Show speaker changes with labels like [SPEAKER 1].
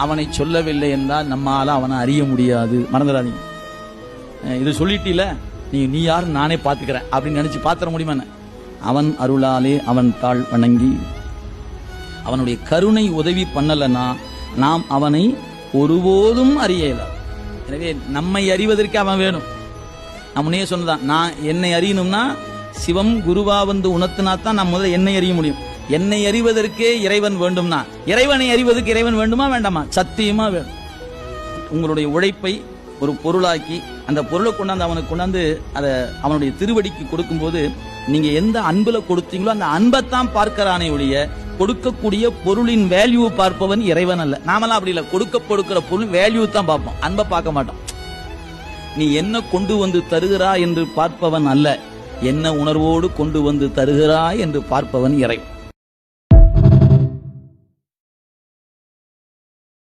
[SPEAKER 1] அவனை சொல்லவில்லை என்றால் நம்மால அவனை அறிய முடியாது. மறந்துடாதீங்க. இது சொல்லிட்டீல, நீ யாரு நானே பாத்துக்கிறேன் அப்படின்னு நினைச்சு பாத்திர முடியுமா? அவன் அருளாலே அவன் தாழ் வணங்கி அவனுடைய கருணை உதவி பண்ணலன்னா நாம் அவனை ஒருபோதும் அறிய இயலாது. எனவே நம்மை அறிவதற்கு அவன் வேணும். நம்மனே சொன்னதான், நான் என்னை அறியணும்னா சிவம் குருவா வந்து உணர்த்தினா தான் நான் முதல்ல என்னை அறிய முடியும். என்னை அறிவதற்கே இறைவன் வேண்டும்னா இறைவனை அறிவதற்கு இறைவன் வேண்டுமா வேண்டாமா? சத்தியமா வேணும். உங்களுடைய உழைப்பை ஒரு பொருளாக்கி அந்த பொருளை கொண்டாந்து அவனுக்கு கொண்டாந்து அதை அவனுடைய திருவடிக்கு கொடுக்கும்போது நீங்க எந்த அன்புல கொடுத்தீங்களோ அந்த அன்பைத்தான் பார்க்கிறானே ஒழிய கொடுக்கக்கூடிய பொருளின் வேல்யூ பார்ப்பவன் இறைவன் அல்ல. நாமெல்லாம் அப்படி இல்லை. கொடுக்கிற பொருள் வேல்யூ தான் பார்ப்போம், அன்பை பார்க்க மாட்டோம். நீ என்ன கொண்டு வந்து தருகிறாய் என்று பார்ப்பவன் அல்ல, என்ன உணர்வோடு கொண்டு வந்து தருகிறாய் என்று பார்ப்பவன் இறைவன்.